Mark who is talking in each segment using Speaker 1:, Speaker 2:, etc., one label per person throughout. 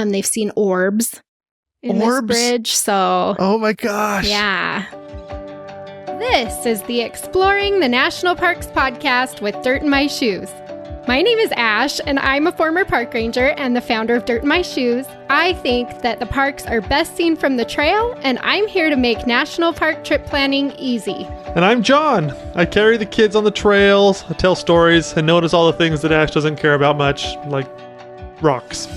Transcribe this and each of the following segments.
Speaker 1: They've seen orbs in this bridge. So,
Speaker 2: oh my gosh.
Speaker 1: Yeah. This is the Exploring the National Parks podcast with Dirt in My Shoes. My name is Ash, and I'm a former park ranger and the founder of Dirt in My Shoes. I think that the parks are best seen from the trail, and I'm here to make national park trip planning easy.
Speaker 2: And I'm John. I carry the kids on the trails, I tell stories, and notice all the things that Ash doesn't care about much, like rocks.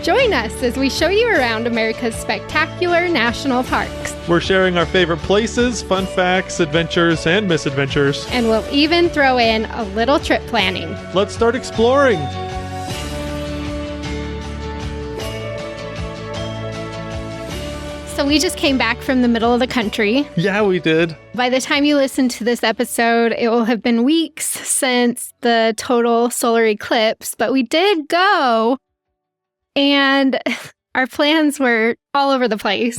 Speaker 1: Join us as we show you around America's spectacular national parks.
Speaker 2: We're sharing our favorite places, fun facts, adventures, and misadventures.
Speaker 1: And we'll even throw in a little trip planning.
Speaker 2: Let's start exploring.
Speaker 1: So we just came back from the middle of the country.
Speaker 2: Yeah, we did.
Speaker 1: By the time you listen to this episode, it will have been weeks since the total solar eclipse, but we did go. And our plans were all over the place.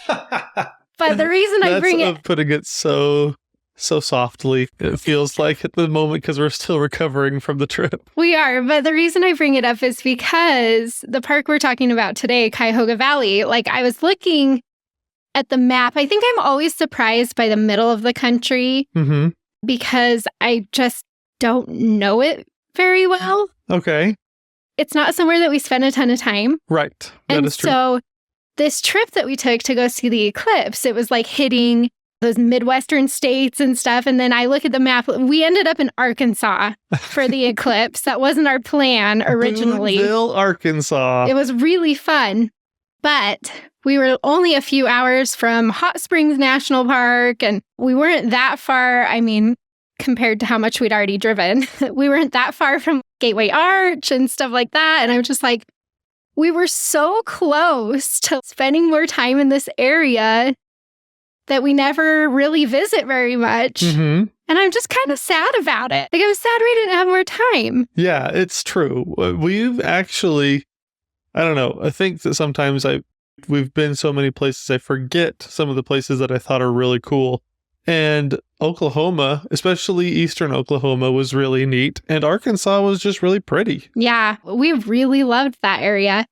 Speaker 1: But the reason I bring it...
Speaker 2: putting it so softly, it feels like at the moment, because we're still recovering from the trip.
Speaker 1: We are, but the reason I bring it up is because the park we're talking about today, Cuyahoga Valley, like I was looking at the map. I think I'm always surprised by the middle of the country because I just don't know it very well.
Speaker 2: Okay.
Speaker 1: It's not somewhere that we spend a ton of time.
Speaker 2: Right. That is true.
Speaker 1: So this trip that we took to go see the eclipse, it was like hitting those Midwestern states and stuff. And then I look at the map. We ended up in Arkansas for the eclipse. That wasn't our plan originally.
Speaker 2: Boonville, Arkansas.
Speaker 1: It was really fun. But we were only a few hours from Hot Springs National Park, and we weren't that far. I mean, compared to how much we'd already driven, we weren't that far from Gateway Arch and stuff like that. And I was just like, we were so close to spending more time in this area that we never really visit very much. And I'm just kind of sad about it. Like, I'm sad we didn't have more time.
Speaker 2: Yeah, it's true. We've actually, I don't know, I think that sometimes we've been so many places, I forget some of the places that I thought are really cool. And Oklahoma, especially eastern Oklahoma, was really neat. And Arkansas was just really pretty.
Speaker 1: Yeah, we really loved that area.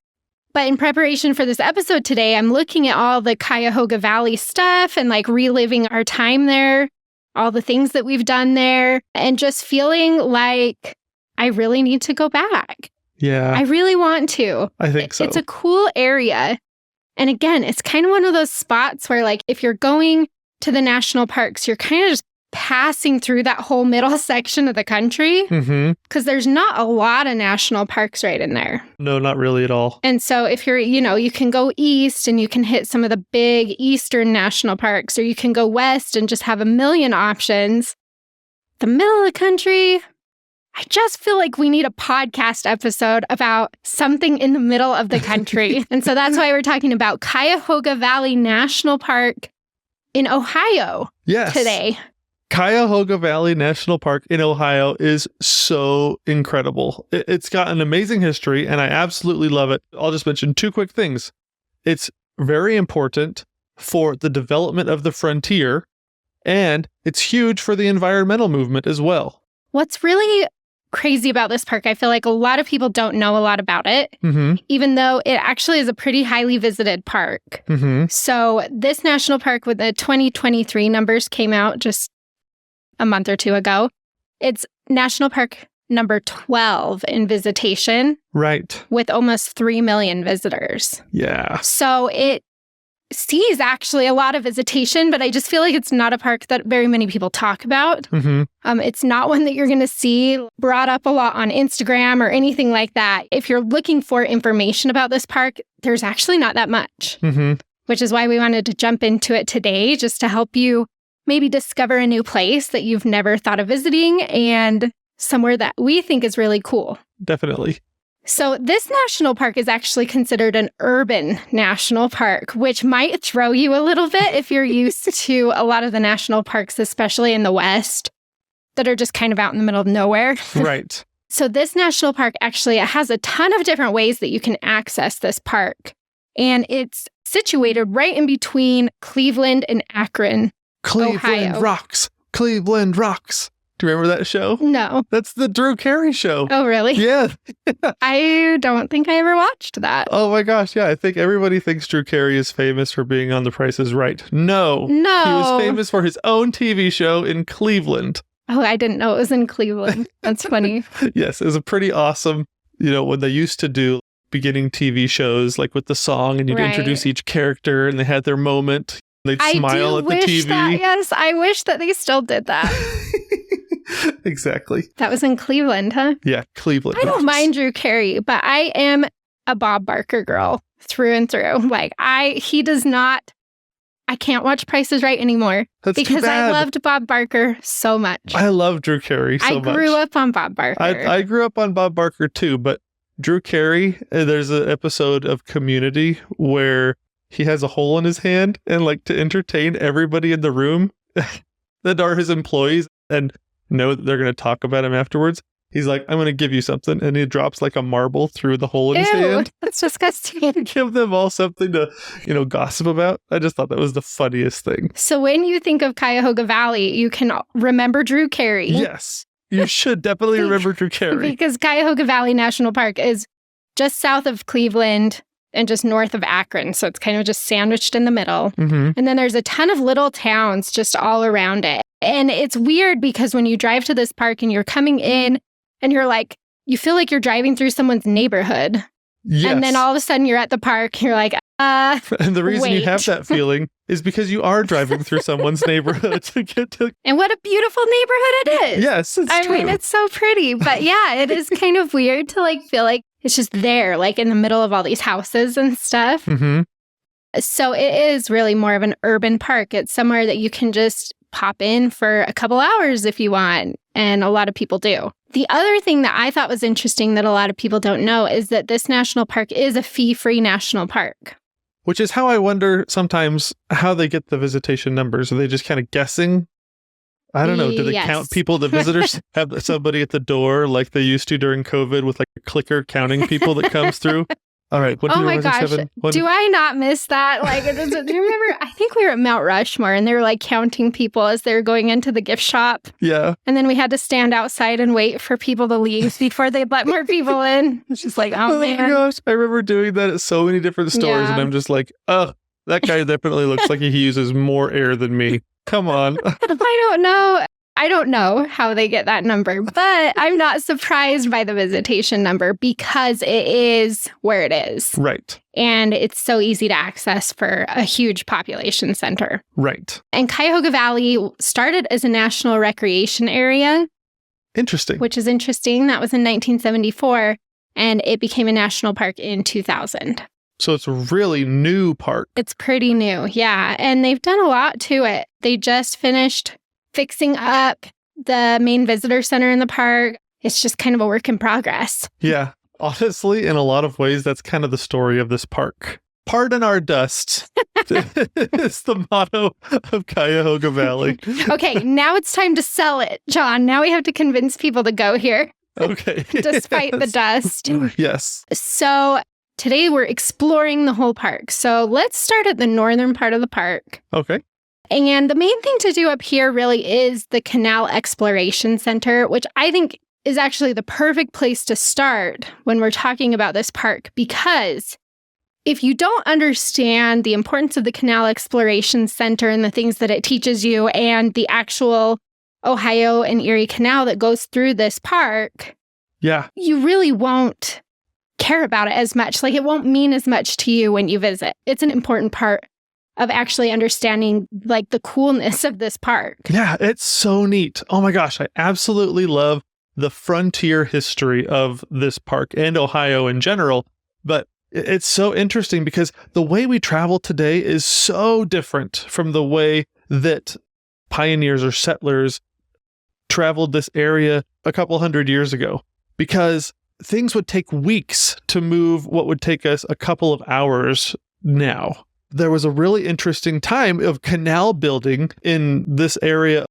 Speaker 1: But in preparation for this episode today, I'm looking at all the Cuyahoga Valley stuff and like reliving our time there, all the things that we've done there, and just feeling like I really need to go back.
Speaker 2: Yeah.
Speaker 1: I really want to.
Speaker 2: I think so.
Speaker 1: It's a cool area. And again, it's kind of one of those spots where like if you're going to the national parks, you're kind of just passing through that whole middle section of the country because there's not a lot of national parks right in there.
Speaker 2: No, not really at all.
Speaker 1: And so if you're, you can go east and you can hit some of the big eastern national parks, or you can go west and just have a million options. The middle of the country, I just feel like we need a podcast episode about something in the middle of the country. And so that's why we're talking about Cuyahoga Valley National Park in Ohio today.
Speaker 2: Cuyahoga Valley National Park in Ohio is so incredible. It's got an amazing history, and I absolutely love it. I'll just mention two quick things. It's very important for the development of the frontier, and it's huge for the environmental movement as well.
Speaker 1: What's really crazy about this park, I feel like a lot of people don't know a lot about it, even though it actually is a pretty highly visited park. So this national park, with the 2023 numbers came out just a month or two ago, it's national park number 12 in visitation.
Speaker 2: Right.
Speaker 1: With almost 3 million visitors.
Speaker 2: Yeah.
Speaker 1: So it sees actually a lot of visitation, but I just feel like it's not a park that very many people talk about. It's not one that you're going to see brought up a lot on Instagram or anything like that. If you're looking for information about this park, there's actually not that much, which is why we wanted to jump into it today, just to help you maybe discover a new place that you've never thought of visiting and somewhere that we think is really cool.
Speaker 2: Definitely.
Speaker 1: So this national park is actually considered an urban national park, which might throw you a little bit if you're used to a lot of the national parks, especially in the West, that are just kind of out in the middle of nowhere.
Speaker 2: Right.
Speaker 1: So this national park actually has a ton of different ways that you can access this park. And it's situated right in between Cleveland and Akron,
Speaker 2: Cleveland
Speaker 1: Ohio.
Speaker 2: rocks. Cleveland rocks. Do you remember that show?
Speaker 1: No.
Speaker 2: That's the Drew Carey show.
Speaker 1: Oh, really?
Speaker 2: Yeah.
Speaker 1: I don't think I ever watched that.
Speaker 2: Oh my gosh. Yeah. I think everybody thinks Drew Carey is famous for being on The Price is Right. No.
Speaker 1: No.
Speaker 2: He was famous for his own TV show in Cleveland.
Speaker 1: Oh, I didn't know it was in Cleveland. That's funny.
Speaker 2: Yes. It was a pretty awesome, when they used to do beginning TV shows, like with the song, and you'd introduce each character and they had their moment. They'd smile at the TV.
Speaker 1: Yes, I wish that they still did that.
Speaker 2: Exactly.
Speaker 1: That was in Cleveland, huh?
Speaker 2: Yeah, Cleveland.
Speaker 1: I don't mind Drew Carey, but I am a Bob Barker girl through and through. Like, he does not, I can't watch Price is Right anymore.
Speaker 2: That's
Speaker 1: because
Speaker 2: too bad.
Speaker 1: I loved Bob Barker so much.
Speaker 2: I love Drew Carey so much.
Speaker 1: I grew up on Bob Barker.
Speaker 2: I grew up on Bob Barker too, but Drew Carey, there's an episode of Community where he has a hole in his hand, and like to entertain everybody in the room that are his employees and know that they're going to talk about him afterwards, he's like, I'm going to give you something. And he drops like a marble through the hole in his hand.
Speaker 1: That's disgusting.
Speaker 2: Give them all something to, gossip about. I just thought that was the funniest thing.
Speaker 1: So when you think of Cuyahoga Valley, you can remember Drew Carey.
Speaker 2: Yes. You should definitely remember Drew Carey.
Speaker 1: Because Cuyahoga Valley National Park is just south of Cleveland and just north of Akron. So it's kind of just sandwiched in the middle.
Speaker 2: Mm-hmm.
Speaker 1: And then there's a ton of little towns just all around it. And it's weird because when you drive to this park and you're coming in and you're like, you feel like you're driving through someone's neighborhood.
Speaker 2: Yes.
Speaker 1: And then all of a sudden you're at the park and you're like,
Speaker 2: and the reason you
Speaker 1: wait.
Speaker 2: have that feeling is because you are driving through someone's neighborhood to get to.
Speaker 1: And what a beautiful neighborhood it is.
Speaker 2: Yes, it's true.
Speaker 1: I mean, it's so pretty. But yeah, it is kind of weird to like feel like it's just there, like in the middle of all these houses and stuff.
Speaker 2: Mm-hmm.
Speaker 1: So it is really more of an urban park. It's somewhere that you can just pop in for a couple hours if you want. And a lot of people do. The other thing that I thought was interesting that a lot of people don't know is that this national park is a fee-free national park.
Speaker 2: Which is how I wonder sometimes how they get the visitation numbers. Are they just kind of guessing? I don't know. Do they count people, the visitors, have somebody at the door like they used to during COVID with like a clicker counting people that comes through? All right.
Speaker 1: Oh my gosh. Do I not miss that? Like, do you remember? I think we were at Mount Rushmore and they were like counting people as they were going into the gift shop.
Speaker 2: Yeah.
Speaker 1: And then we had to stand outside and wait for people to leave before they let more people in. It's just like, oh man.
Speaker 2: Oh my gosh. I remember doing that at so many different stores and I'm just like, oh, that guy definitely looks like he uses more air than me. Come on. I don't know how they get that number, but I'm not surprised by the visitation number because it is where it is. Right.
Speaker 1: And it's so easy to access for a huge population center.
Speaker 2: Right.
Speaker 1: And Cuyahoga Valley started as a national recreation area.
Speaker 2: Interesting.
Speaker 1: Which is interesting. That was in 1974, and it became a national park in 2000.
Speaker 2: So it's a really new park.
Speaker 1: It's pretty new, yeah. And they've done a lot to it. They just finished fixing up the main visitor center in the park. It's just kind of a work in progress.
Speaker 2: Yeah. Honestly, in a lot of ways, that's kind of the story of this park. Pardon our dust. It's the motto of Cuyahoga Valley.
Speaker 1: Okay, now it's time to sell it, John. Now we have to convince people to go here.
Speaker 2: Okay.
Speaker 1: Despite the dust.
Speaker 2: Yes.
Speaker 1: So today we're exploring the whole park. So let's start at the northern part of the park.
Speaker 2: Okay.
Speaker 1: And the main thing to do up here really is the Canal Exploration Center, which I think is actually the perfect place to start when we're talking about this park, because if you don't understand the importance of the Canal Exploration Center and the things that it teaches you and the actual Ohio and Erie Canal that goes through this park, you really won't care about it as much. Like, it won't mean as much to you when you visit. It's an important part of actually understanding like the coolness of this park.
Speaker 2: Yeah, it's so neat. Oh my gosh, I absolutely love the frontier history of this park and Ohio in general. But it's so interesting because the way we travel today is so different from the way that pioneers or settlers traveled this area a couple hundred years ago, because things would take weeks to move what would take us a couple of hours now. There was a really interesting time of canal building in this area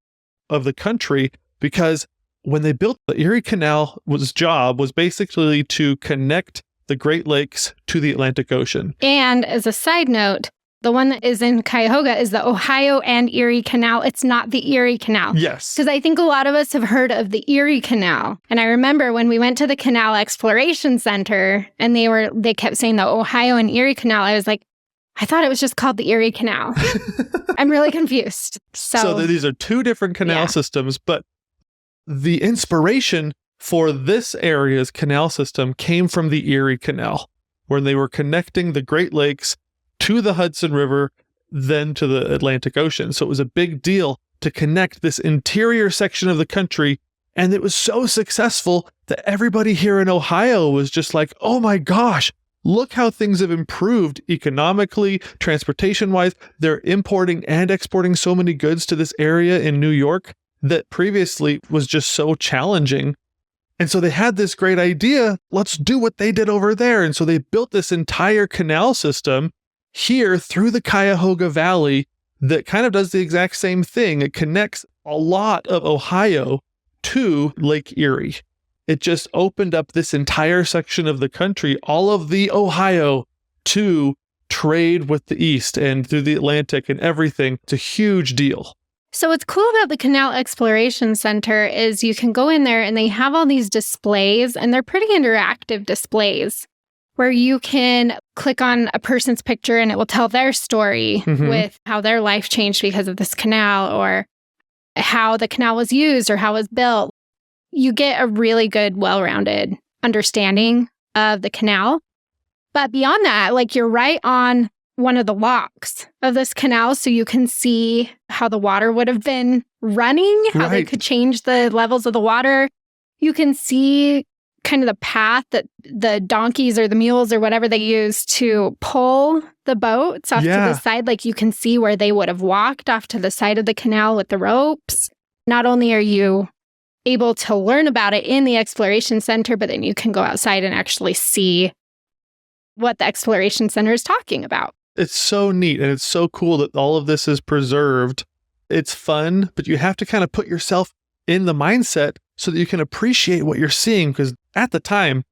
Speaker 2: of the country, because when they built the Erie Canal, job was basically to connect the Great Lakes to the Atlantic Ocean.
Speaker 1: And as a side note, The one that is in Cuyahoga is the Ohio and Erie Canal. It's not the Erie Canal.
Speaker 2: Yes.
Speaker 1: Because I think a lot of us have heard of the Erie Canal. And I remember when we went to the Canal Exploration Center and they kept saying the Ohio and Erie Canal, I was like, I thought it was just called the Erie Canal. I'm really confused.
Speaker 2: So these are two different canal systems, but the inspiration for this area's canal system came from the Erie Canal, when they were connecting the Great Lakes to the Hudson River, then to the Atlantic Ocean. So it was a big deal to connect this interior section of the country. And it was so successful that everybody here in Ohio was just like, oh my gosh, look how things have improved economically, transportation-wise. They're importing and exporting so many goods to this area in New York that previously was just so challenging. And so they had this great idea, let's do what they did over there. And so they built this entire canal system here through the Cuyahoga Valley that kind of does the exact same thing. It connects a lot of Ohio to Lake Erie. It just opened up this entire section of the country, all of the Ohio, to trade with the East and through the Atlantic and everything. It's a huge deal.
Speaker 1: So what's cool about the Canal Exploration Center is you can go in there and they have all these displays, and they're pretty interactive displays where you can click on a person's picture and it will tell their story with how their life changed because of this canal, or how the canal was used or how it was built. You get a really good, well-rounded understanding of the canal. But beyond that, like, you're right on one of the locks of this canal, so you can see how the water would have been running, how they could change the levels of the water. You can see kind of the path that the donkeys or the mules or whatever they use to pull the boats off to the side. Like, you can see where they would have walked off to the side of the canal with the ropes. Not only are you able to learn about it in the exploration center, but then you can go outside and actually see what the exploration center is talking about.
Speaker 2: It's so neat, and it's so cool that all of this is preserved. It's fun, but you have to kind of put yourself in the mindset so that you can appreciate what you're seeing, because at the time,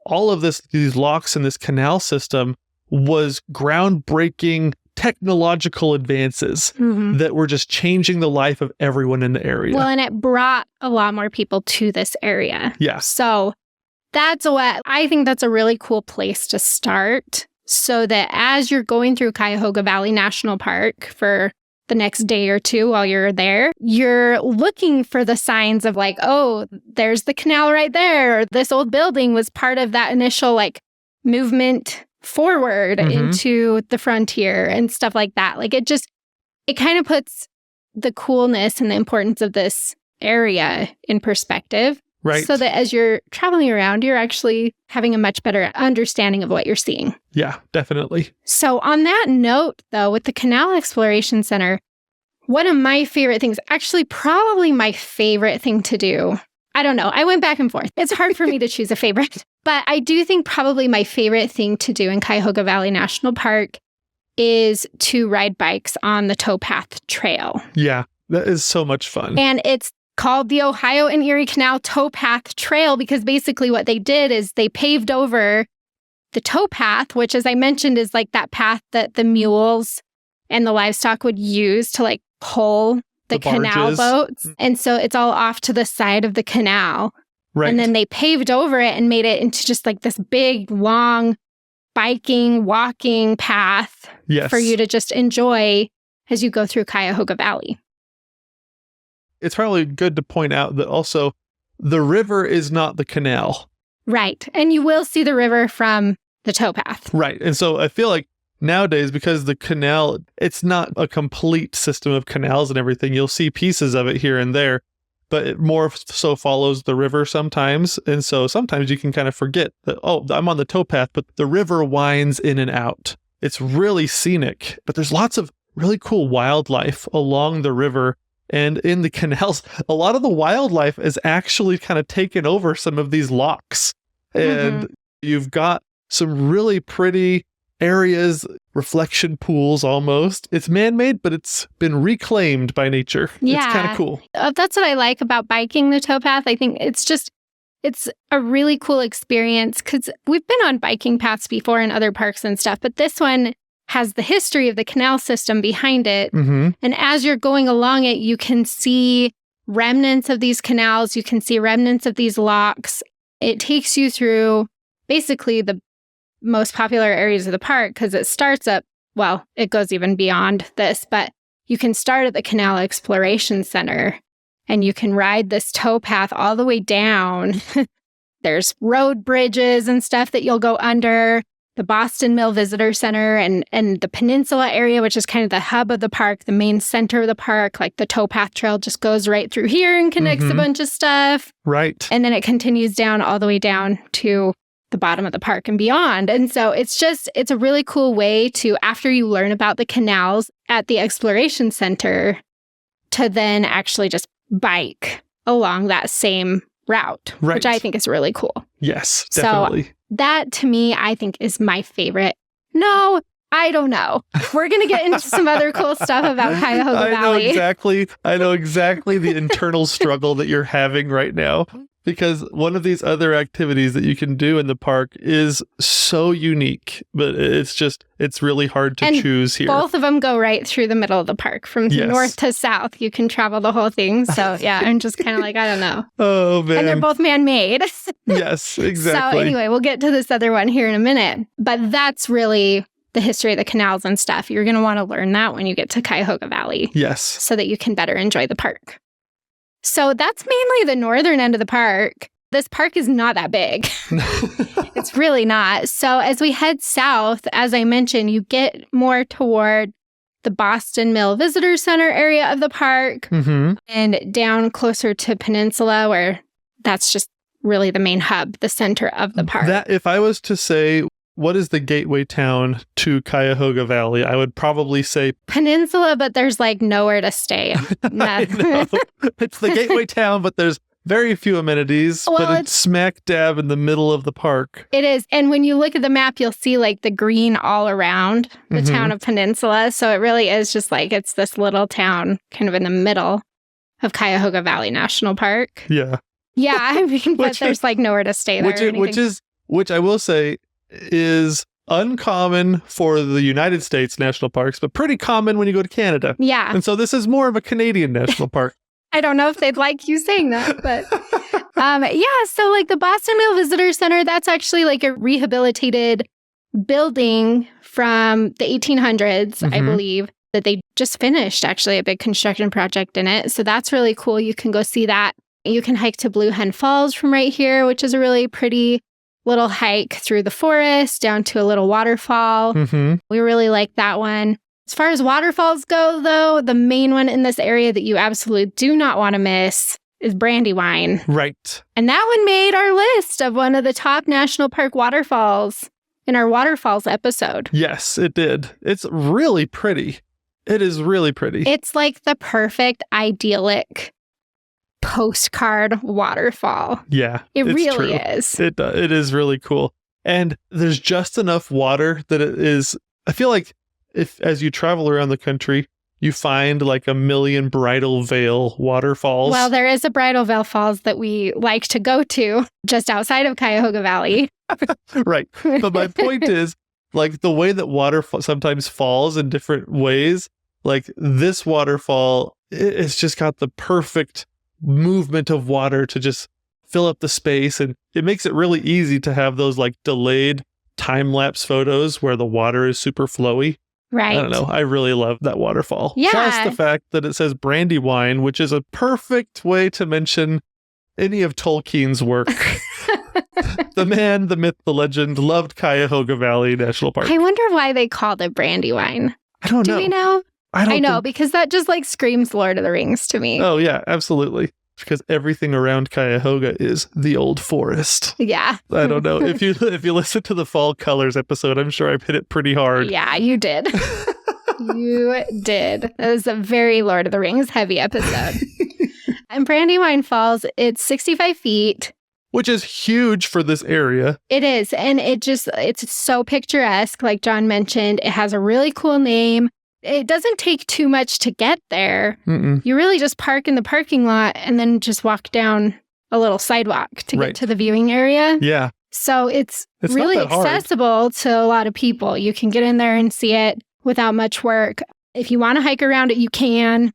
Speaker 2: all of these locks and this canal system was groundbreaking technological advances that were just changing the life of everyone in the area.
Speaker 1: Well, and it brought a lot more people to this area.
Speaker 2: Yeah.
Speaker 1: So I think that's a really cool place to start, so that as you're going through Cuyahoga Valley National Park for the next day or two while you're there, you're looking for the signs of like, oh, there's the canal right there. Or this old building was part of that initial like movement forward into the frontier and stuff like that. Like, it kind of puts the coolness and the importance of this area in perspective.
Speaker 2: Right.
Speaker 1: So that as you're traveling around, you're actually having a much better understanding of what you're seeing.
Speaker 2: Yeah, definitely.
Speaker 1: So on that note, though, with the Canal Exploration Center, one of my favorite things, actually probably my favorite thing to do, I don't know, I went back and forth. It's hard for me to choose a favorite, but I do think probably my favorite thing to do in Cuyahoga Valley National Park is to ride bikes on the towpath trail.
Speaker 2: Yeah, that is so much fun.
Speaker 1: And it's called the Ohio and Erie Canal Towpath Trail because basically what they did is they paved over the towpath, which, as I mentioned, is like that path that the mules and the livestock would use to like pull the canal boats. And so it's all off to the side of the canal.
Speaker 2: Right.
Speaker 1: And then they paved over it and made it into just like this big, long biking, walking path for you to just enjoy as you go through Cuyahoga Valley.
Speaker 2: It's probably good to point out that also the river is not the canal.
Speaker 1: Right. And you will see the river from the towpath.
Speaker 2: Right. And so I feel like nowadays, because the canal, it's not a complete system of canals and everything, you'll see pieces of it here and there, but it more so follows the river sometimes. And so sometimes you can kind of forget that, oh, I'm on the towpath, but the river winds in and out. It's really scenic, but there's lots of really cool wildlife along the river. And in the canals, a lot of the wildlife is actually kind of taken over some of these locks. And you've got some really pretty areas, reflection pools almost. It's man-made, but it's been reclaimed by nature.
Speaker 1: Yeah.
Speaker 2: It's kind of cool.
Speaker 1: That's what I like about biking the towpath. I think it's a really cool experience because we've been on biking paths before in other parks and stuff, but this one has the history of the canal system behind it.
Speaker 2: Mm-hmm.
Speaker 1: And as you're going along it, you can see remnants of these canals. You can see remnants of these locks. It takes you through basically the most popular areas of the park because it starts up, well, it goes even beyond this, but you can start at the Canal Exploration Center and you can ride this tow path all the way down. There's road bridges and stuff that you'll go under. The Boston Mill Visitor Center and the Peninsula area, which is kind of the hub of the park, the main center of the park, like the towpath trail just goes right through here and connects a bunch of stuff.
Speaker 2: Right.
Speaker 1: And then it continues down all the way down to the bottom of the park and beyond. And so it's a really cool way to, after you learn about the canals at the Exploration Center, to then actually just bike along that same route,
Speaker 2: right.
Speaker 1: which I think is really cool.
Speaker 2: Yes, definitely.
Speaker 1: So that, to me, I think is my favorite. No, I don't know. We're going to get into some other cool stuff about Cuyahoga Valley.
Speaker 2: I know exactly the internal struggle that you're having right now, because one of these other activities that you can do in the park is so unique, but it's really hard to choose here.
Speaker 1: Both of them go right through the middle of the park from north to south. You can travel the whole thing. So yeah, I'm just kind of like, I don't know.
Speaker 2: Oh, man.
Speaker 1: And they're both man-made.
Speaker 2: Yes, exactly.
Speaker 1: So anyway, we'll get to this other one here in a minute. But that's really the history of the canals and stuff. You're going to want to learn that when you get to Cuyahoga Valley.
Speaker 2: Yes.
Speaker 1: So that you can better enjoy the park. So that's mainly the northern end of the park. This park is not that big. It's really not. So as we head south, as I mentioned, you get more toward the Boston Mill Visitor Center area of the park and down closer to Peninsula, where that's just really the main hub, the center of the park.
Speaker 2: That, if I was to say, what is the gateway town to Cuyahoga Valley? I would probably say
Speaker 1: Peninsula, but there's like nowhere to stay.
Speaker 2: I know. It's the gateway town, but there's very few amenities, but it's smack dab in the middle of the park.
Speaker 1: It is. And when you look at the map, you'll see like the green all around the town of Peninsula. So it really is just like it's this little town kind of in the middle of Cuyahoga Valley National Park.
Speaker 2: Yeah.
Speaker 1: Yeah, I mean, but there's like nowhere to stay there.
Speaker 2: Which I will say is uncommon for the United States national parks, but pretty common when you go to Canada.
Speaker 1: Yeah.
Speaker 2: And so this is more of a Canadian national park.
Speaker 1: I don't know if they'd like you saying that, but yeah. So like the Boston Mill Visitor Center, that's actually like a rehabilitated building from the 1800s, I believe, that they just finished actually a big construction project in it. So that's really cool. You can go see that. You can hike to Blue Hen Falls from right here, which is a really pretty little hike through the forest down to a little waterfall. We really like that one. As far as waterfalls go, though, the main one in this area that you absolutely do not want to miss is Brandywine.
Speaker 2: Right.
Speaker 1: And that one made our list of one of the top national park waterfalls in our waterfalls episode.
Speaker 2: Yes, it did. It's really pretty. It is really pretty.
Speaker 1: It's like the perfect, idyllic postcard waterfall.
Speaker 2: Yeah.
Speaker 1: It really
Speaker 2: true.
Speaker 1: is.
Speaker 2: It is really cool. And there's just enough water that it is, I feel like if as you travel around the country, you find like a million Bridal Veil waterfalls.
Speaker 1: Well, there is a Bridal Veil Falls that we like to go to just outside of Cuyahoga Valley.
Speaker 2: Right. But my point is, like the way that water sometimes falls in different ways, like this waterfall, it's just got the perfect movement of water to just fill up the space, and it makes it really easy to have those like delayed time-lapse photos where the water is super flowy.
Speaker 1: Right.
Speaker 2: I don't know. I really love that waterfall.
Speaker 1: Yeah.
Speaker 2: Plus the fact that it says Brandywine, which is a perfect way to mention any of Tolkien's work. The man, the myth, the legend loved Cuyahoga Valley National Park.
Speaker 1: I wonder why they called it Brandywine.
Speaker 2: I don't know.
Speaker 1: Do we know? I know, because that just like screams Lord of the Rings to me.
Speaker 2: Oh, yeah, absolutely. Because everything around Cuyahoga is the old forest.
Speaker 1: Yeah.
Speaker 2: I don't know. If you listen to the Fall Colors episode, I'm sure I've hit it pretty hard.
Speaker 1: Yeah, you did. You did. That was a very Lord of the Rings heavy episode. And Brandywine Falls, it's 65 feet.
Speaker 2: Which is huge for this area.
Speaker 1: It is. And it's so picturesque. Like John mentioned, it has a really cool name. It doesn't take too much to get there. You really just park in the parking lot and then just walk down a little sidewalk to get to the viewing area.
Speaker 2: Yeah.
Speaker 1: So it's
Speaker 2: It's
Speaker 1: really
Speaker 2: not that hard.
Speaker 1: accessible to a lot of people. You can get in there and see it without much work. If you want to hike around it, you can.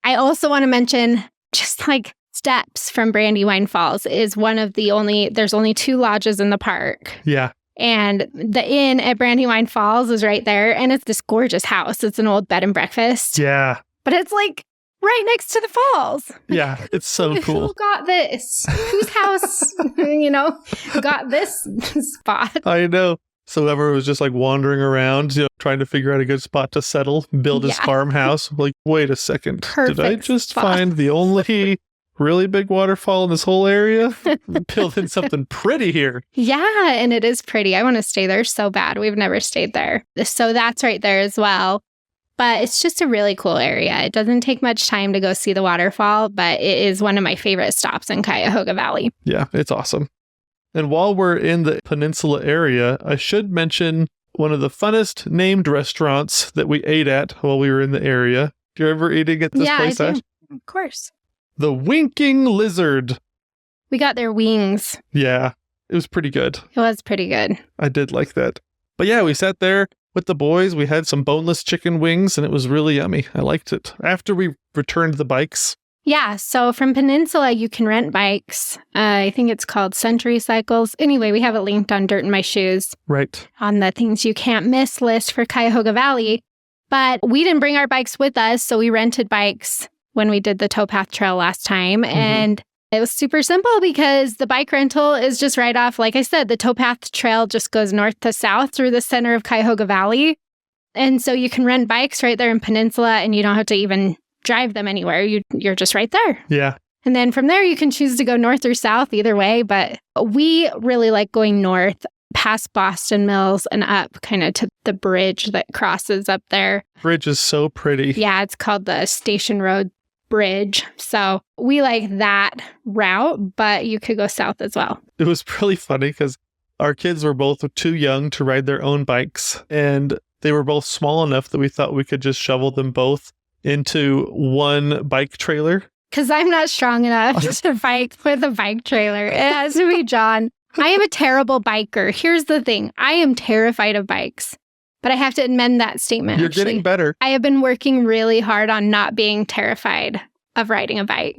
Speaker 1: I also want to mention just like steps from Brandywine Falls is one of the only, there's only 2 lodges in the park.
Speaker 2: Yeah.
Speaker 1: And the inn at Brandywine Falls is right there. And it's this gorgeous house. It's an old bed and breakfast.
Speaker 2: Yeah.
Speaker 1: But it's like right next to the falls.
Speaker 2: Yeah. It's so cool.
Speaker 1: Who got this? Whose house, got this spot?
Speaker 2: I know. So whoever was just like wandering around, trying to figure out a good spot to settle, build his farmhouse. Like, wait a second.
Speaker 1: Perfect
Speaker 2: Did I just
Speaker 1: spot.
Speaker 2: find the only really big waterfall in this whole area? Building something pretty here.
Speaker 1: Yeah, and it is pretty. I want to stay there so bad. We've never stayed there. So that's right there as well. But it's just a really cool area. It doesn't take much time to go see the waterfall, but it is one of my favorite stops in Cuyahoga Valley.
Speaker 2: Yeah, it's awesome. And while we're in the peninsula area, I should mention one of the funnest named restaurants that we ate at while we were in the area. Do you remember eating at this place?
Speaker 1: I do. Of course.
Speaker 2: The Winking Lizard.
Speaker 1: We got their wings.
Speaker 2: Yeah, it was pretty good.
Speaker 1: It was pretty good.
Speaker 2: I did like that. But yeah, we sat there with the boys. We had some boneless chicken wings, and it was really yummy. I liked it. After we returned the bikes.
Speaker 1: Yeah, so from Peninsula, you can rent bikes. I think it's called Century Cycles. Anyway, we have it linked on Dirt in My Shoes.
Speaker 2: Right.
Speaker 1: On the things you can't miss list for Cuyahoga Valley. But we didn't bring our bikes with us, so we rented bikes when we did the towpath trail last time. Mm-hmm. And it was super simple because the bike rental is just right off. Like I said, the towpath trail just goes north to south through the center of Cuyahoga Valley. And so you can rent bikes right there in Peninsula, and you don't have to even drive them anywhere. You're just right there.
Speaker 2: Yeah.
Speaker 1: And then from there, you can choose to go north or south either way. But we really like going north past Boston Mills and up kind of to the bridge that crosses up there.
Speaker 2: Bridge is so pretty.
Speaker 1: Yeah, it's called the Station Road Bridge. So we like that route, but you could go south as well.
Speaker 2: It was really funny because our kids were both too young to ride their own bikes. And they were both small enough that we thought we could just shovel them both into one bike trailer.
Speaker 1: Because I'm not strong enough to bike with a bike trailer. It has to be John. I am a terrible biker. Here's the thing. I am terrified of bikes. But I have to amend that statement.
Speaker 2: You're getting better.
Speaker 1: I have been working really hard on not being terrified of riding a bike.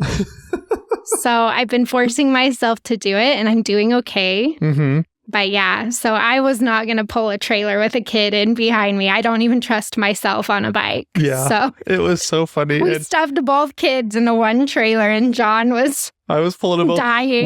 Speaker 1: So I've been forcing myself to do it, and I'm doing okay.
Speaker 2: Mm-hmm.
Speaker 1: But yeah, so I was not going to pull a trailer with a kid in behind me. I don't even trust myself on a bike.
Speaker 2: Yeah, so it was so funny.
Speaker 1: We stuffed both kids into one trailer, and John was
Speaker 2: pulling them both,
Speaker 1: dying.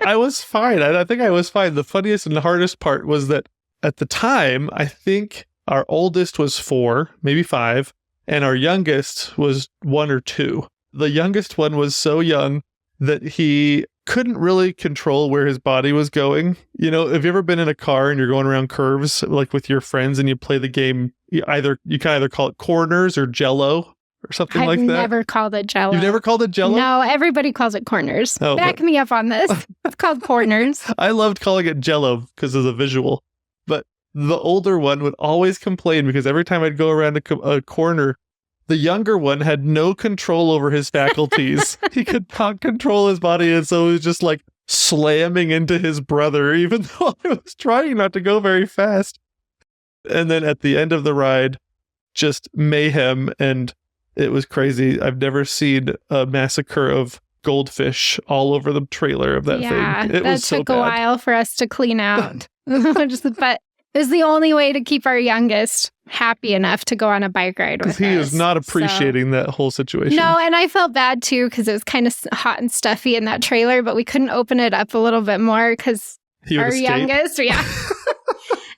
Speaker 2: I was fine. I think I was fine. The funniest and the hardest part was that at the time, I think our oldest was 4, maybe 5, and our youngest was 1 or 2. The youngest one was so young that he couldn't really control where his body was going. Have you ever been in a car and you're going around curves like with your friends and you play the game? You can either call it corners or Jello or something like that.
Speaker 1: I've never called it Jello.
Speaker 2: You've never called it Jello?
Speaker 1: No, everybody calls it corners.
Speaker 2: Oh,
Speaker 1: Back me up on this. It's called corners.
Speaker 2: I loved calling it Jello because of the visual. But the older one would always complain because every time I'd go around a corner, the younger one had no control over his faculties. He could not control his body, and so he was just like slamming into his brother, even though I was trying not to go very fast. And then at the end of the ride, just mayhem, and it was crazy. I've never seen a massacre of goldfish all over the trailer of that thing. It was so bad.
Speaker 1: That took a while for us to clean out. But it was the only way to keep our youngest happy enough to go on a bike ride with us.
Speaker 2: He is not appreciating that whole situation.
Speaker 1: No, and I felt bad too because it was kind of hot and stuffy in that trailer, but we couldn't open it up a little bit more because our youngest,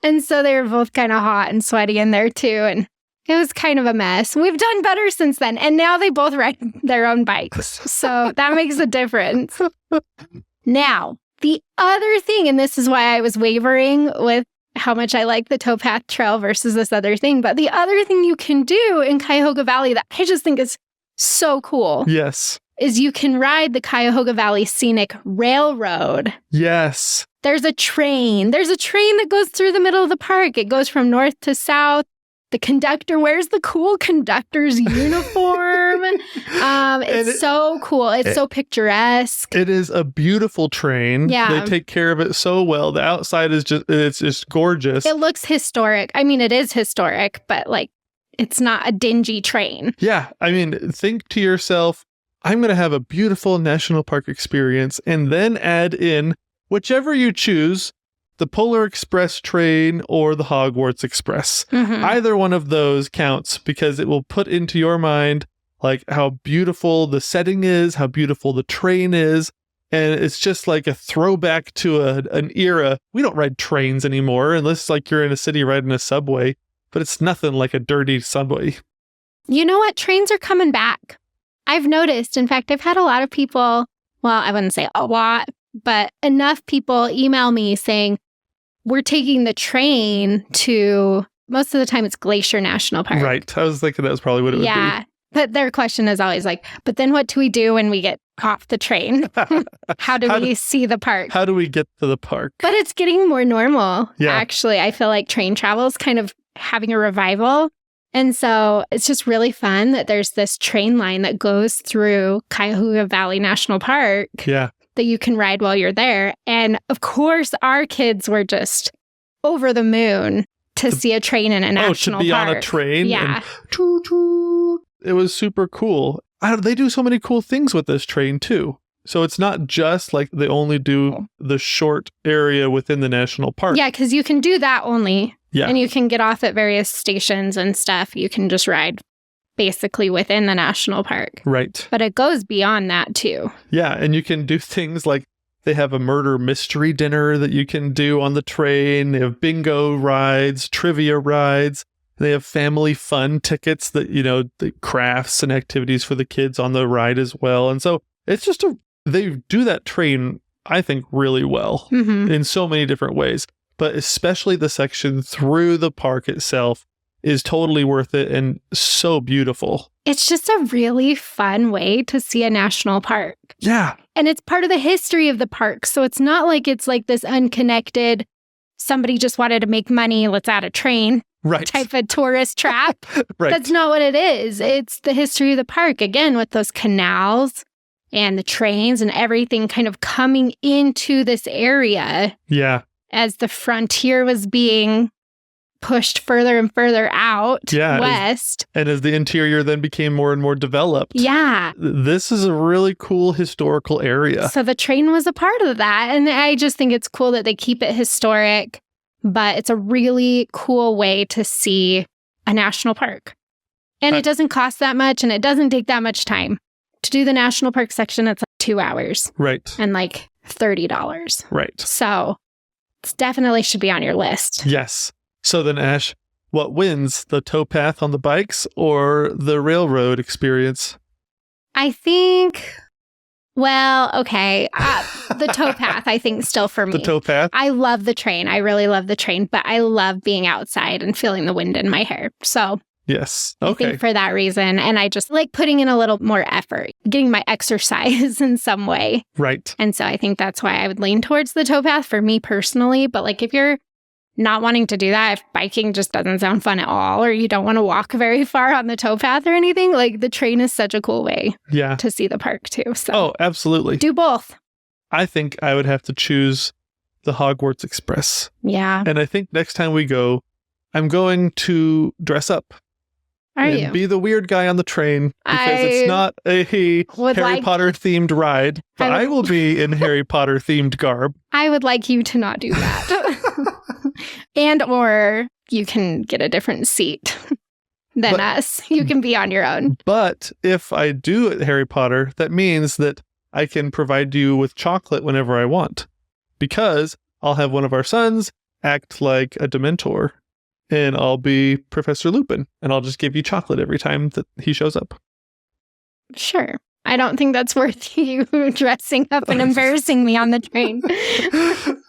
Speaker 1: and so they were both kind of hot and sweaty in there too, and it was kind of a mess. We've done better since then, and now they both ride their own bikes, so that makes a difference. Now, the other thing, and this is why I was wavering with how much I like the towpath trail versus this other thing. But the other thing you can do in Cuyahoga Valley that I just think is so cool.
Speaker 2: Yes.
Speaker 1: Is you can ride the Cuyahoga Valley Scenic Railroad.
Speaker 2: Yes.
Speaker 1: There's a train. There's a train that goes through the middle of the park. It goes from north to south. the conductor wears the cool conductor's uniform. It's so cool. It's so picturesque.
Speaker 2: It is a beautiful train.
Speaker 1: Yeah.
Speaker 2: They take care of it so well. The outside is it's just gorgeous.
Speaker 1: It looks historic. I mean, it is historic, but like, it's not a dingy train.
Speaker 2: Yeah. I mean, think to yourself, I'm going to have a beautiful national park experience, and then add in whichever you choose, the Polar Express train or the Hogwarts Express.
Speaker 1: Mm-hmm.
Speaker 2: Either one of those counts, because it will put into your mind like how beautiful the setting is, how beautiful the train is. And it's just like a throwback to an era. We don't ride trains anymore unless like you're in a city riding a subway, but it's nothing like a dirty subway.
Speaker 1: You know what? Trains are coming back. I've noticed. In fact, I've had a lot of people, well, I wouldn't say a lot, but enough people email me saying, we're taking the train to, most of the time it's Glacier National Park.
Speaker 2: Right. I was thinking that was probably what it would be.
Speaker 1: Yeah. But their question is always like, but then what do we do when we get off the train? How do we see the park?
Speaker 2: How do we get to the park?
Speaker 1: But it's getting more normal.
Speaker 2: Yeah.
Speaker 1: Actually, I feel like train travel is kind of having a revival. And so it's just really fun that there's this train line that goes through Cuyahoga Valley National Park.
Speaker 2: Yeah.
Speaker 1: That you can ride while you're there. And of course, our kids were just over the moon to see a train in a national park.
Speaker 2: To be on a train?
Speaker 1: Yeah.
Speaker 2: It was super cool. They do so many cool things with this train, too. So it's not just like they only do the short area within the national park.
Speaker 1: Yeah, because you can do that only.
Speaker 2: Yeah.
Speaker 1: And you can get off at various stations and stuff. You can just ride basically within the national park.
Speaker 2: Right.
Speaker 1: But it goes beyond that, too.
Speaker 2: Yeah, and you can do things like they have a murder mystery dinner that you can do on the train. They have bingo rides, trivia rides. They have family fun tickets that, the crafts and activities for the kids on the ride as well. And so it's just they do that train, I think, really well in so many different ways. But especially the section through the park itself is totally worth it and so beautiful.
Speaker 1: It's just a really fun way to see a national park.
Speaker 2: Yeah.
Speaker 1: And it's part of the history of the park. So it's not like it's like this unconnected, somebody just wanted to make money, let's add a train type of tourist trap.
Speaker 2: Right.
Speaker 1: That's not what it is. It's the history of the park, again, with those canals and the trains and everything kind of coming into this area.
Speaker 2: Yeah.
Speaker 1: As the frontier was being pushed further and further out west.
Speaker 2: And as the interior then became more and more developed.
Speaker 1: Yeah.
Speaker 2: This is a really cool historical area.
Speaker 1: So the train was a part of that. And I just think it's cool that they keep it historic, but it's a really cool way to see a national park. And it doesn't cost that much and it doesn't take that much time. To do the national park section, it's like 2 hours.
Speaker 2: Right.
Speaker 1: And like $30.
Speaker 2: Right.
Speaker 1: So it definitely should be on your list.
Speaker 2: Yes. So then, Ash, what wins, the towpath on the bikes or the railroad experience?
Speaker 1: I think, the towpath, I think, still for me.
Speaker 2: The towpath?
Speaker 1: I love the train. I really love the train, but I love being outside and feeling the wind in my hair. So
Speaker 2: yes.
Speaker 1: I
Speaker 2: Okay.
Speaker 1: think for that reason, and I just like putting in a little more effort, getting my exercise in some way.
Speaker 2: Right.
Speaker 1: And so I think that's why I would lean towards the towpath for me personally. But like if you're not wanting to do that, if biking just doesn't sound fun at all, or you don't want to walk very far on the towpath or anything, like the train is such a cool way to see the park too. So
Speaker 2: absolutely.
Speaker 1: Do both.
Speaker 2: I think I would have to choose the Hogwarts Express.
Speaker 1: Yeah.
Speaker 2: And I think next time we go, I'm going to dress up.
Speaker 1: Are you?
Speaker 2: Be the weird guy on the train because it's not a Harry Potter themed ride, but I will be in Harry Potter themed garb.
Speaker 1: I would like you to not do that. And or you can get a different seat than us. You can be on your own.
Speaker 2: But if I do Harry Potter, that means that I can provide you with chocolate whenever I want, because I'll have one of our sons act like a Dementor and I'll be Professor Lupin and I'll just give you chocolate every time that he shows up.
Speaker 1: Sure. I don't think that's worth you dressing up and embarrassing me on the train.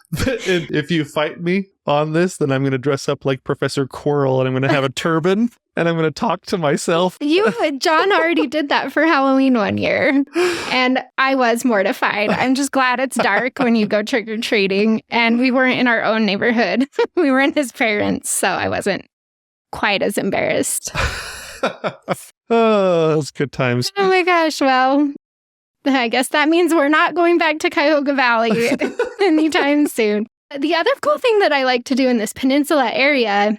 Speaker 2: If you fight me on this, then I'm going to dress up like Professor Quirrell and I'm going to have a turban and I'm going to talk to myself.
Speaker 1: John already did that for Halloween one year and I was mortified. I'm just glad it's dark when you go trick-or-treating, and we weren't in our own neighborhood. We were in his parents', so I wasn't quite as embarrassed.
Speaker 2: Oh, those good times.
Speaker 1: Oh my gosh. Well, I guess that means we're not going back to Cuyahoga Valley anytime soon. The other cool thing that I like to do in this peninsula area,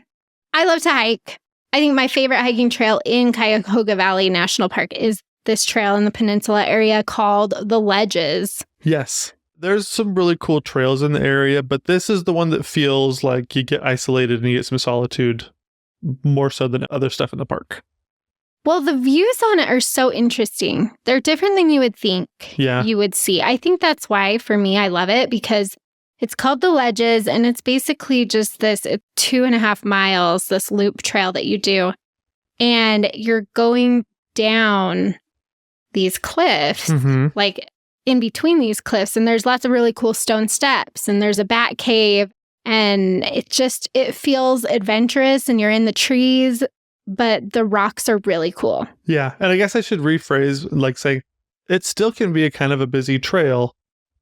Speaker 1: I love to hike. I think my favorite hiking trail in Cuyahoga Valley National Park is this trail in the peninsula area called the Ledges.
Speaker 2: Yes. There's some really cool trails in the area, but this is the one that feels like you get isolated and you get some solitude more so than other stuff in the park.
Speaker 1: Well, the views on it are so interesting. They're different than you would think you would see. I think that's why, for me, I love it because it's called the Ledges, and it's basically just it's 2.5 miles, this loop trail that you do. And you're going down these cliffs, like in between these cliffs, and there's lots of really cool stone steps, and there's a bat cave, and it feels adventurous, and you're in the trees, but the rocks are really cool.
Speaker 2: Yeah, and I guess I should rephrase, like saying it still can be a kind of a busy trail,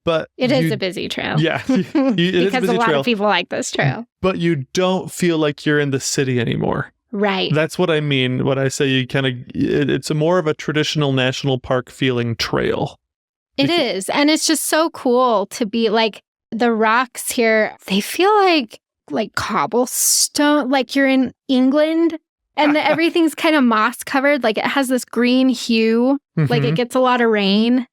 Speaker 2: but
Speaker 1: it is a busy trail.
Speaker 2: Yeah, because
Speaker 1: a lot of people like this trail.
Speaker 2: But you don't feel like you're in the city anymore.
Speaker 1: Right.
Speaker 2: That's what I mean when I say you kind of, it's a more of a traditional national park feeling trail.
Speaker 1: It is. And it's just so cool to be like, the rocks here, they feel like cobblestone, like you're in England, and everything's kind of moss covered. Like it has this green hue, like it gets a lot of rain.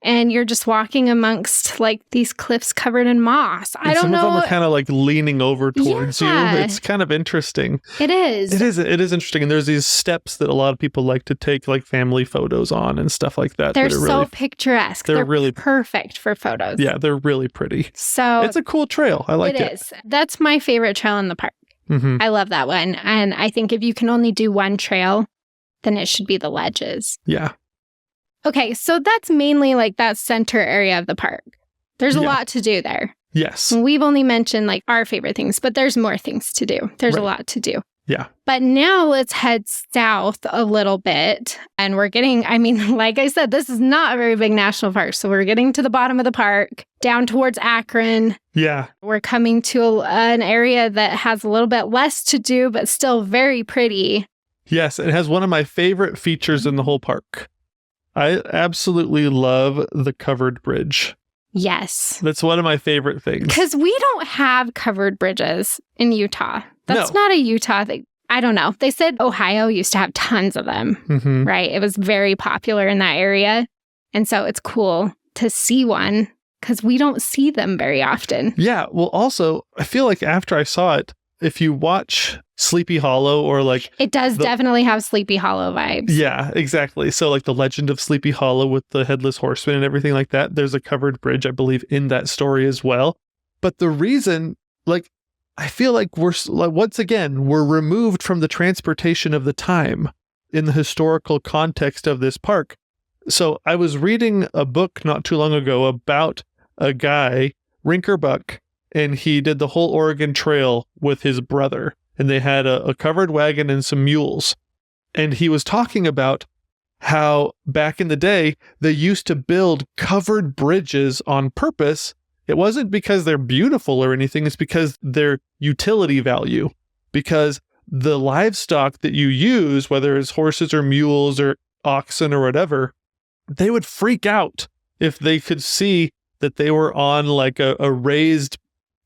Speaker 1: And you're just walking amongst like these cliffs covered in moss. I don't know.
Speaker 2: Some of them are kind of like leaning over towards you. It's kind of interesting.
Speaker 1: It is.
Speaker 2: It is interesting. And there's these steps that a lot of people like to take like family photos on and stuff like that.
Speaker 1: They're so picturesque. They're really perfect for photos.
Speaker 2: Yeah, they're really pretty.
Speaker 1: So
Speaker 2: it's a cool trail. I like it.
Speaker 1: It is. That's my favorite trail in the park. I love that one. And I think if you can only do one trail, then it should be the Ledges.
Speaker 2: Yeah.
Speaker 1: Okay, so that's mainly like that center area of the park. There's a lot to do there.
Speaker 2: Yes.
Speaker 1: We've only mentioned like our favorite things, but there's more things to do. There's a lot to do.
Speaker 2: Yeah.
Speaker 1: But now let's head south a little bit. And we're getting, like I said, this is not a very big national park. So we're getting to the bottom of the park, down towards Akron.
Speaker 2: Yeah.
Speaker 1: We're coming to an area that has a little bit less to do, but still very pretty.
Speaker 2: Yes, it has one of my favorite features in the whole park. I absolutely love the covered bridge.
Speaker 1: Yes.
Speaker 2: That's one of my favorite things.
Speaker 1: Because we don't have covered bridges in Utah. That's not a Utah thing. I don't know. They said Ohio used to have tons of them, right? It was very popular in that area. And so it's cool to see one because we don't see them very often.
Speaker 2: Yeah. Well, also, I feel like after I saw it, if you watch Sleepy Hollow or like...
Speaker 1: It does definitely have Sleepy Hollow vibes.
Speaker 2: Yeah, exactly. So like the legend of Sleepy Hollow with the Headless Horseman and everything like that, there's a covered bridge, I believe, in that story as well. But the reason, like, I feel like we're, like, once again, we're removed from the transportation of the time in the historical context of this park. So I was reading a book not too long ago about a guy, Rinkerbuck, and he did the whole Oregon Trail with his brother. And they had a covered wagon and some mules. And he was talking about how back in the day, they used to build covered bridges on purpose. It wasn't because they're beautiful or anything. It's because their utility value. Because the livestock that you use, whether it's horses or mules or oxen or whatever, they would freak out if they could see that they were on like a raised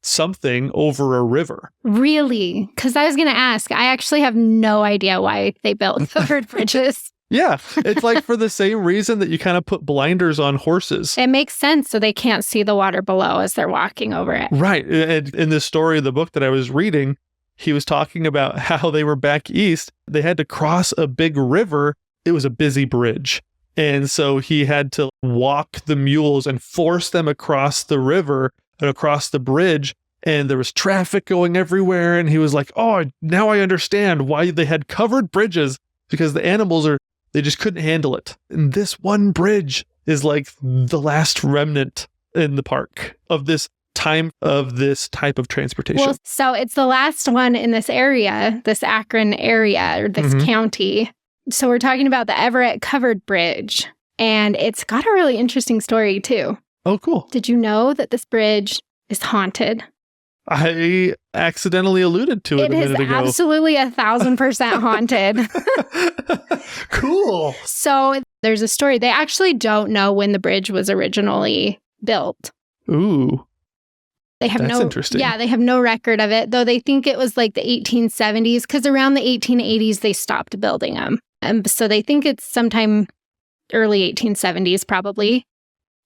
Speaker 2: something over a river.
Speaker 1: Really? Because I was going to ask, I actually have no idea why they built covered bridges.
Speaker 2: Yeah, it's like for the same reason that you kind of put blinders on horses.
Speaker 1: It makes sense so they can't see the water below as they're walking over it.
Speaker 2: Right. And in the story of the book that I was reading, he was talking about how they were back east. They had to cross a big river. It was a busy bridge. And so he had to walk the mules and force them across the river and across the bridge. And there was traffic going everywhere. And he was like, oh, now I understand why they had covered bridges, because the animals they just couldn't handle it. And this one bridge is like the last remnant in the park of this time of this type of transportation.
Speaker 1: Well, so it's the last one in this area, this Akron area or this county. So we're talking about the Everett Covered Bridge, and it's got a really interesting story too.
Speaker 2: Oh, cool.
Speaker 1: Did you know that this bridge is haunted?
Speaker 2: I accidentally alluded to it a minute ago.
Speaker 1: Absolutely 1,000% haunted.
Speaker 2: Cool.
Speaker 1: So there's a story. They actually don't know when the bridge was originally built.
Speaker 2: Ooh.
Speaker 1: That's
Speaker 2: interesting.
Speaker 1: Yeah, they have no record of it, though they think it was like the 1870s, because around the 1880s, they stopped building them. So they think it's sometime early 1870s, probably.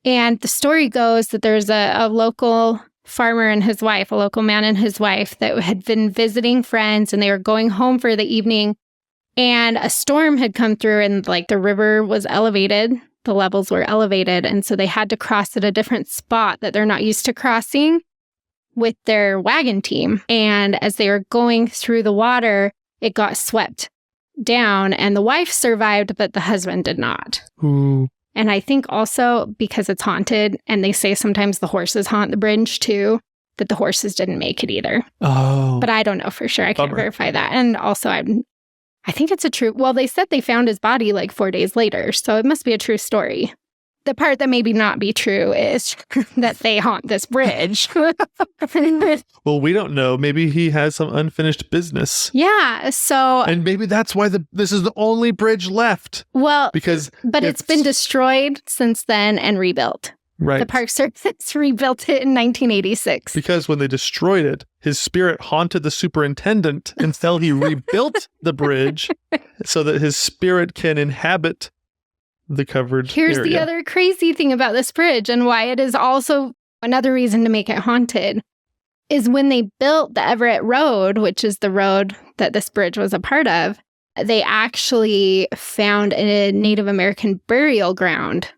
Speaker 1: And the story goes that there's a local farmer and his wife, a local man and his wife, that had been visiting friends, and they were going home for the evening. And a storm had come through, and like the river was elevated. The levels were elevated. And so they had to cross at a different spot that they're not used to crossing with their wagon team. And as they were going through the water, it got swept down, and the wife survived, but the husband did not.
Speaker 2: Ooh.
Speaker 1: And I think also because it's haunted, and they say sometimes the horses haunt the bridge too, that the horses didn't make it either.
Speaker 2: Oh.
Speaker 1: But I don't know for sure. I can't verify that. And also I think it's a true, well, they said they found his body like 4 days later, so it must be a true story. The part that maybe not be true is that they haunt this bridge.
Speaker 2: Well, we don't know. Maybe he has some unfinished business.
Speaker 1: Yeah, so...
Speaker 2: And maybe that's why this is the only bridge left.
Speaker 1: Well,
Speaker 2: because
Speaker 1: it's been destroyed since then and rebuilt.
Speaker 2: Right.
Speaker 1: The Park Service rebuilt it in 1986.
Speaker 2: Because when they destroyed it, his spirit haunted the superintendent until he rebuilt the bridge so that his spirit can inhabit the covered
Speaker 1: Here's
Speaker 2: area.
Speaker 1: The other crazy thing about this bridge, and why it is also another reason to make it haunted, is when they built the Everett Road, which is the road that this bridge was a part of, they actually found a Native American burial ground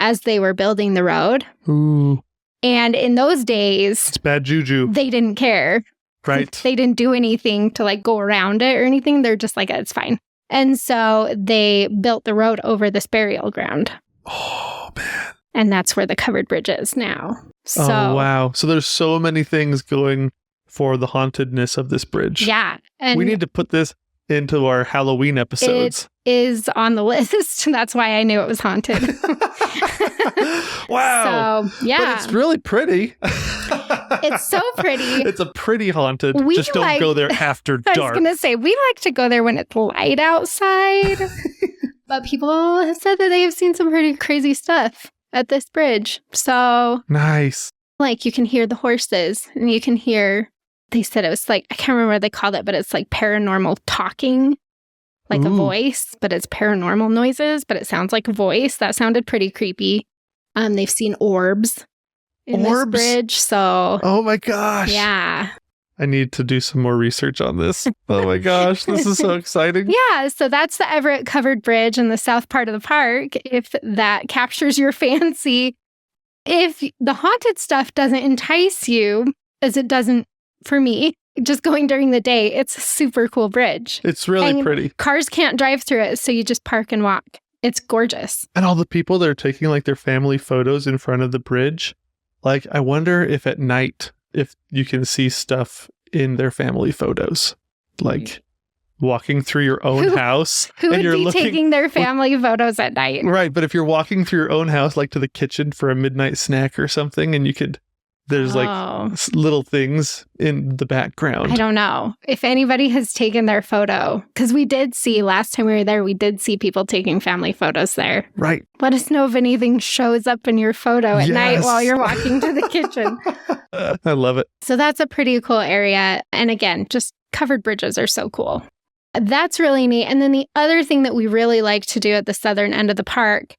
Speaker 1: as they were building the road.
Speaker 2: Ooh.
Speaker 1: And in those days,
Speaker 2: it's bad juju.
Speaker 1: They didn't care.
Speaker 2: Right.
Speaker 1: They didn't do anything to like go around it or anything. They're just like, it's fine. And so they built the road over this burial ground.
Speaker 2: Oh, man.
Speaker 1: And that's where the covered bridge is now. So,
Speaker 2: oh, wow. So there's so many things going for the hauntedness of this bridge.
Speaker 1: Yeah. And
Speaker 2: we need to put this into our Halloween episodes.
Speaker 1: It is on the list. That's why I knew it was haunted.
Speaker 2: Wow.
Speaker 1: So, yeah.
Speaker 2: But it's really pretty.
Speaker 1: It's so pretty.
Speaker 2: It's a pretty haunted. Just don't go there after dark.
Speaker 1: I was going to say, we like to go there when it's light outside. But people have said that they have seen some pretty crazy stuff at this bridge. So
Speaker 2: nice.
Speaker 1: Like you can hear the horses, and you can hear, they said it was like, I can't remember what they called it, but it's like paranormal talking, like a voice, but it's paranormal noises, but it sounds like a voice. That sounded pretty creepy. They've seen orbs in this bridge. So,
Speaker 2: oh my gosh.
Speaker 1: Yeah.
Speaker 2: I need to do some more research on this. Oh my gosh, this is so exciting.
Speaker 1: Yeah, so that's the Everett Covered Bridge in the south part of the park, if that captures your fancy. If the haunted stuff doesn't entice you, as it doesn't for me, just going during the day, it's a super cool bridge.
Speaker 2: It's really pretty.
Speaker 1: Cars can't drive through it, so you just park and walk. It's gorgeous.
Speaker 2: And all the people that are taking like their family photos in front of the bridge, like I wonder if at night, if you can see stuff in their family photos, like walking through your own house.
Speaker 1: Who would be taking their family photos at night?
Speaker 2: Right, but if you're walking through your own house, like to the kitchen for a midnight snack or something, and you could, there's like little things in the background.
Speaker 1: I don't know if anybody has taken their photo, because we did see last time we were there, we did see people taking family photos there.
Speaker 2: Right.
Speaker 1: Let us know if anything shows up in your photo at night while you're walking to the kitchen.
Speaker 2: I love it.
Speaker 1: So that's a pretty cool area. And again, just covered bridges are so cool. That's really neat. And then the other thing that we really like to do at the southern end of the park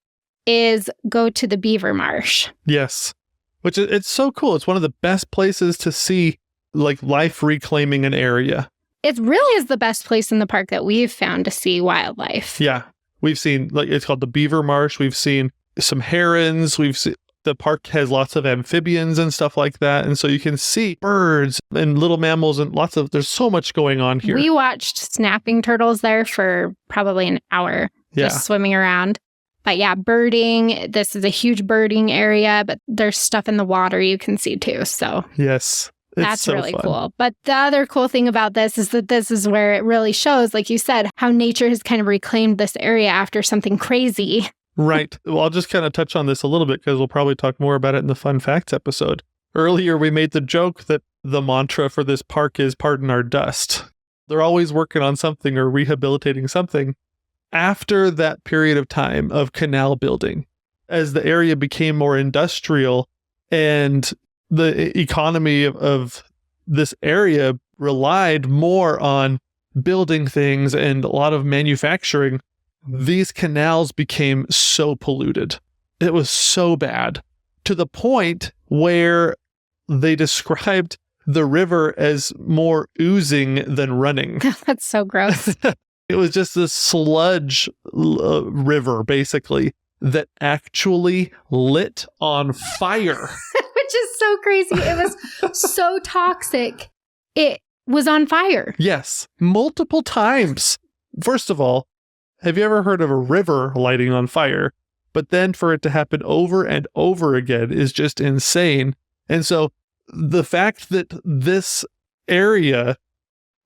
Speaker 1: is go to the Beaver Marsh.
Speaker 2: Yes. Which it's so cool. It's one of the best places to see like life reclaiming an area.
Speaker 1: It really is the best place in the park that we've found to see wildlife.
Speaker 2: Yeah. We've seen, like, it's called the Beaver Marsh. We've seen some herons. We've seen, the park has lots of amphibians and stuff like that. And so you can see birds and little mammals and there's so much going on here.
Speaker 1: We watched snapping turtles there for probably an hour, just swimming around. But yeah, birding. This is a huge birding area, but there's stuff in the water you can see too. So
Speaker 2: yes,
Speaker 1: that's
Speaker 2: so
Speaker 1: really
Speaker 2: fun.
Speaker 1: cool. But the other cool thing about this is that this is where it really shows, like you said, how nature has kind of reclaimed this area after something crazy.
Speaker 2: Right. Well, I'll just kind of touch on this a little bit because we'll probably talk more about it in the fun facts episode. Earlier, we made the joke that the mantra for this park is pardon our dust. They're always working on something or rehabilitating something. After that period of time of canal building, as the area became more industrial and the economy of this area relied more on building things and a lot of manufacturing, these canals became so polluted. It was so bad, to the point where they described the river as more oozing than running.
Speaker 1: That's so gross.
Speaker 2: It was just this sludge river, basically, that actually lit on fire.
Speaker 1: Which is so crazy. It was so toxic. It was on fire.
Speaker 2: Yes, multiple times. First of all, have you ever heard of a river lighting on fire? But then for it to happen over and over again is just insane. And so the fact that this area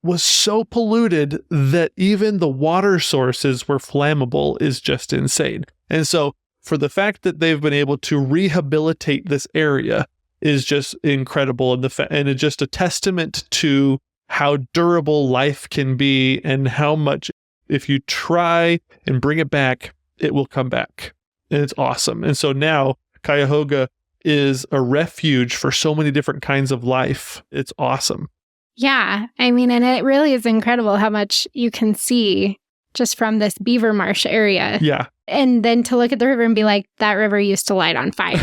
Speaker 2: was so polluted that even the water sources were flammable is just insane. And so for the fact that they've been able to rehabilitate this area is just incredible. And it's just a testament to how durable life can be and how much, if you try and bring it back, it will come back. And it's awesome. And so now Cuyahoga is a refuge for so many different kinds of life. It's awesome.
Speaker 1: Yeah. I mean, and it really is incredible how much you can see just from this beaver marsh area.
Speaker 2: Yeah.
Speaker 1: And then to look at the river and be like, that river used to light on fire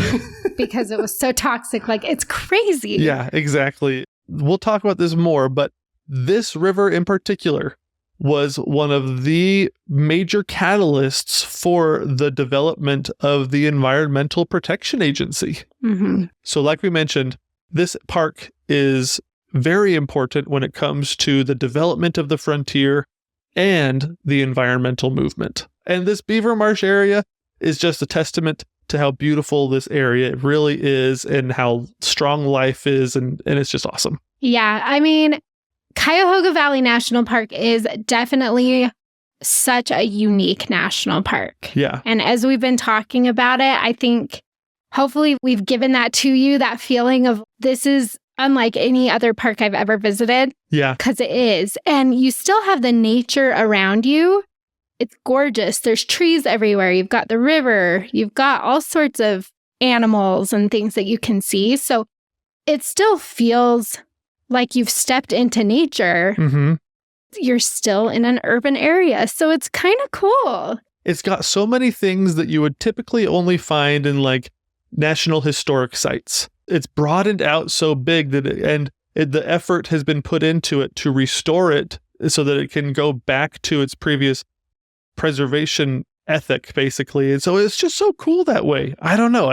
Speaker 1: because it was so toxic. Like, it's crazy.
Speaker 2: Yeah, exactly. We'll talk about this more, but this river in particular was one of the major catalysts for the development of the Environmental Protection Agency.
Speaker 1: Mm-hmm.
Speaker 2: So like we mentioned, this park is very important when it comes to the development of the frontier and the environmental movement. And this Beaver Marsh area is just a testament to how beautiful this area really is and how strong life is. And it's just awesome.
Speaker 1: Yeah. I mean, Cuyahoga Valley National Park is definitely such a unique national park.
Speaker 2: Yeah.
Speaker 1: And as we've been talking about it, I think hopefully we've given that to you, that feeling of this is unlike any other park I've ever visited.
Speaker 2: Yeah.
Speaker 1: Because it is. And you still have the nature around you. It's gorgeous. There's trees everywhere. You've got the river. You've got all sorts of animals and things that you can see. So it still feels like you've stepped into nature.
Speaker 2: Mm-hmm.
Speaker 1: You're still in an urban area. So it's kind of cool.
Speaker 2: It's got so many things that you would typically only find in like national historic sites. It's broadened out so big that the effort has been put into it to restore it so that it can go back to its previous preservation ethic, basically. And so it's just so cool that way. I don't know.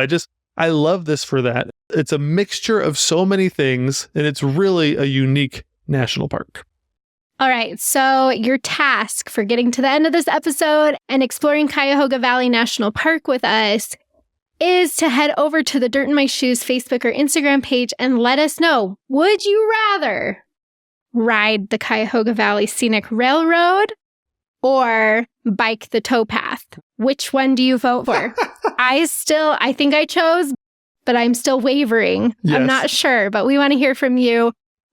Speaker 2: I love this for that. It's a mixture of so many things, and it's really a unique national park.
Speaker 1: All right, so your task for getting to the end of this episode and exploring Cuyahoga Valley National Park with us is to head over to the Dirt in My Shoes Facebook or Instagram page and let us know, would you rather ride the Cuyahoga Valley Scenic Railroad or bike the towpath? Which one do you vote for? I think I chose, but I'm still wavering.
Speaker 2: Yes.
Speaker 1: I'm not sure, but we want to hear from you.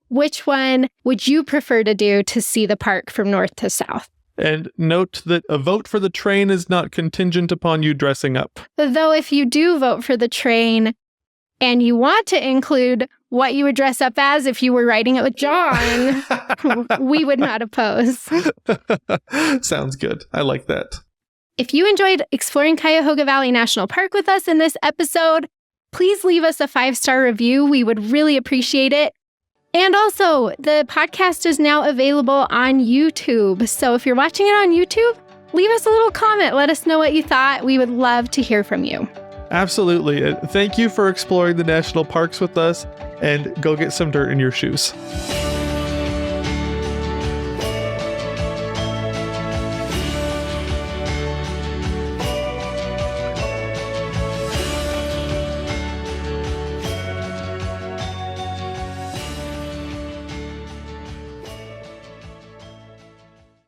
Speaker 1: Which one would you prefer to do to see the park from north to south?
Speaker 2: And note that a vote for the train is not contingent upon you dressing up.
Speaker 1: Though if you do vote for the train and you want to include what you would dress up as if you were riding it with John, we would not oppose.
Speaker 2: Sounds good. I like that.
Speaker 1: If you enjoyed exploring Cuyahoga Valley National Park with us in this episode, please leave us a 5-star review. We would really appreciate it. And also, the podcast is now available on YouTube. So if you're watching it on YouTube, leave us a little comment. Let us know what you thought. We would love to hear from you.
Speaker 2: Absolutely. Thank you for exploring the national parks with us, and go get some dirt in your shoes.